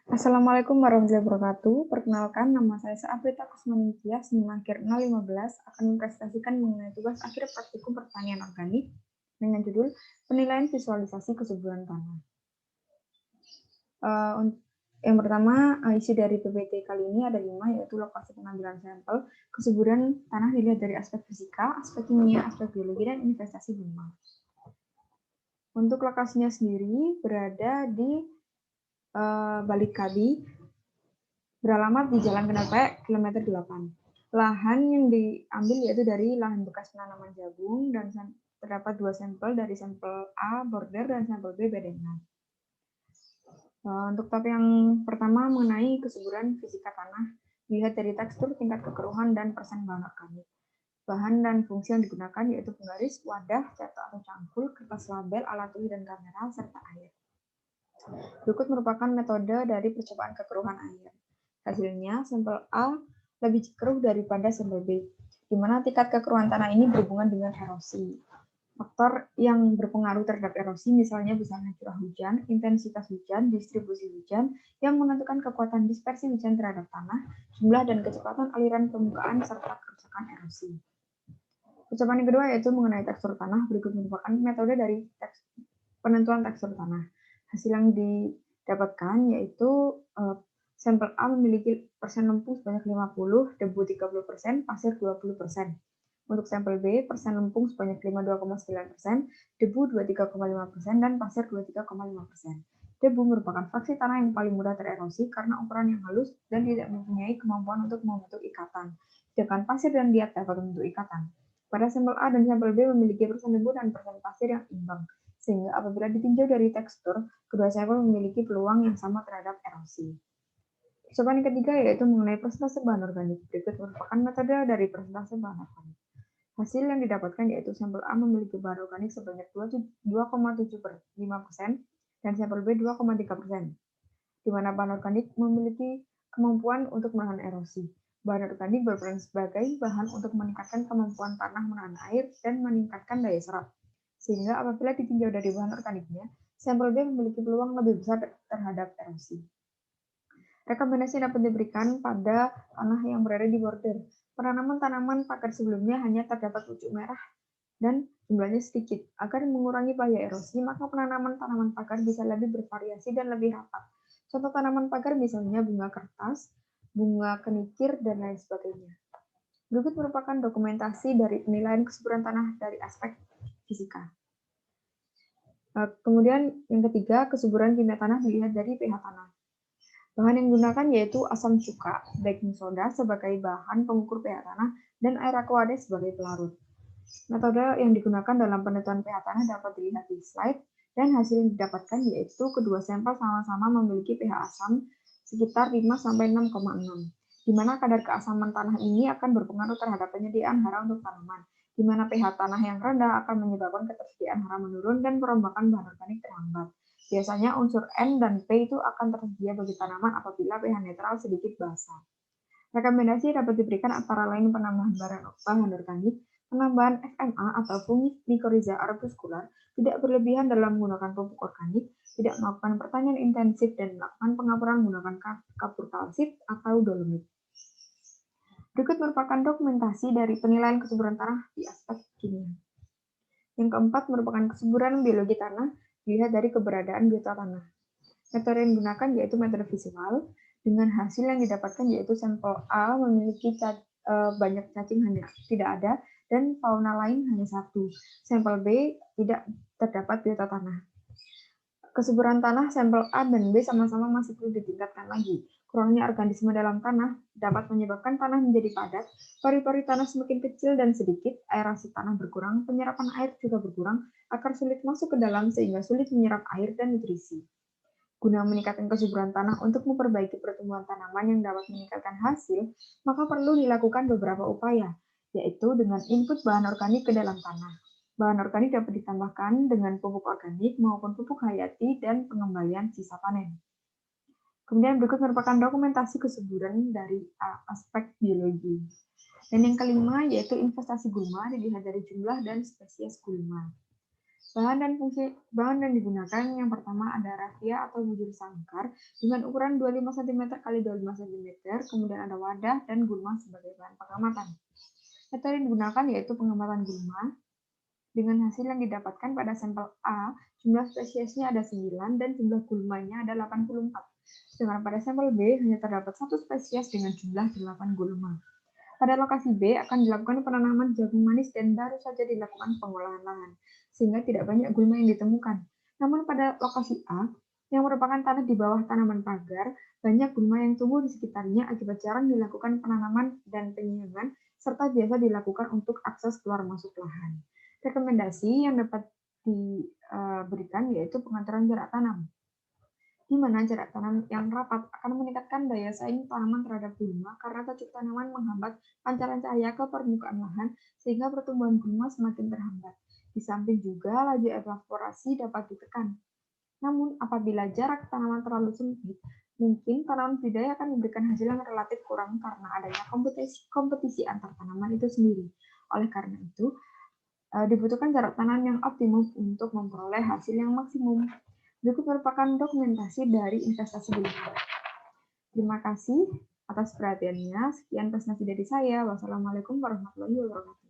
Assalamualaikum warahmatullahi wabarakatuh. Perkenalkan, nama saya Sa'afrita Kusmaningtyas, NIM akhir 015, akan mempresentasikan mengenai tugas akhir praktikum pertanian organik dengan judul Penilaian Visualisasi Kesuburan Tanah. Yang pertama, isi dari PPT kali ini ada 5, yaitu lokasi pengambilan sampel, kesuburan tanah dilihat dari aspek fisika, aspek kimia, aspek biologi, dan investasi gulma. Untuk lokasinya sendiri berada di Balikadi, beralamat di Jalan Kenepek, kilometer 8. Lahan yang diambil yaitu dari lahan bekas penanaman jagung dan terdapat 2 sampel dari sampel A border dan sampel B bedengan. Untuk topik yang pertama mengenai kesuburan fisika tanah, dilihat dari tekstur, tingkat kekeruhan, dan persen bahan organik. Bahan dan fungsi yang digunakan yaitu penggaris, wadah, cetak atau cangkul, kertas label, alat tulis dan kamera, serta air. Berikut merupakan metode dari percobaan kekeruhan air. Hasilnya, sampel A lebih keruh daripada sampel B, di mana tingkat kekeruhan tanah ini berhubungan dengan erosi. Faktor yang berpengaruh terhadap erosi misalnya besarnya curah hujan, intensitas hujan, distribusi hujan, yang menentukan kekuatan dispersi hujan terhadap tanah, jumlah dan kecepatan aliran permukaan, serta kerusakan erosi. Percobaan yang kedua yaitu mengenai tekstur tanah. Berikut merupakan metode dari penentuan tekstur tanah. Hasil yang didapatkan yaitu sampel A memiliki persen lempung sebanyak 50, debu 30%, pasir 20%. Untuk sampel B, persen lempung sebanyak 52,9%, debu 23,5%, dan pasir 23,5%. Debu merupakan fraksi tanah yang paling mudah tererosi karena ukuran yang halus dan tidak mempunyai kemampuan untuk membentuk ikatan. Sedangkan pasir dan liat dapat membentuk ikatan. Pada sampel A dan sampel B memiliki persen debu dan persen pasir yang imbang, sehingga apabila ditinjau dari tekstur, kedua sampel memiliki peluang yang sama terhadap erosi. Percobaan yang ketiga yaitu mengenai persentase bahan organik. Berikut merupakan metode dari persentase bahan organik. Hasil yang didapatkan yaitu sampel A memiliki bahan organik sebanyak 2,75% dan sampel B 2,3%, di mana bahan organik memiliki kemampuan untuk menahan erosi. Bahan organik berperan sebagai bahan untuk meningkatkan kemampuan tanah menahan air dan meningkatkan daya serap. Sehingga apabila ditinjau dari bahan organiknya, sampel B memiliki peluang lebih besar terhadap erosi. Rekomendasi dapat diberikan pada tanah yang berada di border. Penanaman tanaman pagar sebelumnya hanya terdapat pucuk merah dan jumlahnya sedikit. Agar mengurangi bahaya erosi, maka penanaman tanaman pagar bisa lebih bervariasi dan lebih rapat. Contoh tanaman pagar misalnya bunga kertas, bunga kenikir, dan lain sebagainya. Berikut merupakan dokumentasi dari penilaian kesuburan tanah dari aspek fisika. Kemudian yang ketiga, kesuburan kimia tanah dilihat dari pH tanah. Bahan yang digunakan yaitu asam cuka, baking soda sebagai bahan pengukur pH tanah, dan air aqua sebagai pelarut. Metode yang digunakan dalam penentuan pH tanah dapat dilihat di slide, dan hasil yang didapatkan yaitu kedua sampel sama-sama memiliki pH asam sekitar 5-6,6, di mana kadar keasaman tanah ini akan berpengaruh terhadap penyediaan hara untuk tanaman, di mana pH tanah yang rendah akan menyebabkan ketersediaan hara menurun dan perombakan bahan organik terhambat. Biasanya unsur N dan P itu akan tersedia bagi tanaman apabila pH netral sedikit basah. Rekomendasi dapat diberikan antara lain penambahan bahan organik, penambahan FMA atau fungi mycorrhiza arbuscular, tidak berlebihan dalam menggunakan pupuk organik, tidak melakukan pertanian intensif, dan melakukan pengapuran menggunakan kapur kalsit atau dolomit. Berikut merupakan dokumentasi dari penilaian kesuburan tanah di aspek kimia. Yang keempat merupakan kesuburan biologi tanah dilihat dari keberadaan biota tanah. Metode yang digunakan yaitu metode visual, dengan hasil yang didapatkan yaitu sampel A memiliki banyak cacing hanya tidak ada, dan fauna lain hanya satu. Sampel B tidak terdapat biota tanah. Kesuburan tanah sampel A dan B sama-sama masih perlu ditingkatkan lagi. Kurangnya organisme dalam tanah dapat menyebabkan tanah menjadi padat, pori-pori tanah semakin kecil dan sedikit, aerasi tanah berkurang, penyerapan air juga berkurang, akar sulit masuk ke dalam sehingga sulit menyerap air dan nutrisi. Guna meningkatkan kesuburan tanah untuk memperbaiki pertumbuhan tanaman yang dapat meningkatkan hasil, maka perlu dilakukan beberapa upaya, yaitu dengan input bahan organik ke dalam tanah. Bahan organik dapat ditambahkan dengan pupuk organik maupun pupuk hayati dan pengembalian sisa panen. Kemudian berikut merupakan dokumentasi kesuburan dari aspek biologi. Dan yang kelima yaitu investasi gulma dilihat dari jumlah dan spesies gulma. Bahan dan digunakan yang pertama ada raffia atau bujur sangkar dengan ukuran 25 cm x 25 cm, kemudian ada wadah dan gulma sebagai bahan pengamatan. Metode yang digunakan yaitu pengamatan gulma. Dengan hasil yang didapatkan pada sampel A, jumlah spesiesnya ada 9 dan jumlah gulmanya ada 84. Sedangkan pada sampel B hanya terdapat satu spesies dengan jumlah 8 gulma. Pada lokasi B akan dilakukan penanaman jagung manis dan baru saja dilakukan pengolahan lahan, sehingga tidak banyak gulma yang ditemukan. Namun pada lokasi A, yang merupakan tanah di bawah tanaman pagar, banyak gulma yang tumbuh di sekitarnya akibat jarang dilakukan penanaman dan penyiangan, serta biasa dilakukan untuk akses keluar masuk lahan. Rekomendasi yang dapat diberikan yaitu pengaturan jarak tanam, di mana jarak tanam yang rapat akan meningkatkan daya saing tanaman terhadap gulma karena tajuk tanaman menghambat pancaran cahaya ke permukaan lahan sehingga pertumbuhan gulma semakin terhambat. Di samping juga laju evaporasi dapat ditekan. Namun apabila jarak tanaman terlalu sempit, mungkin tanaman budidaya akan memberikan hasil yang relatif kurang karena adanya kompetisi antar tanaman itu sendiri. Oleh karena itu, dibutuhkan jarak tanam yang optimum untuk memperoleh hasil yang maksimum. Berikut merupakan dokumentasi dari investasi gulma. Terima kasih atas perhatiannya. Sekian presentasi dari saya. Wassalamualaikum warahmatullahi wabarakatuh.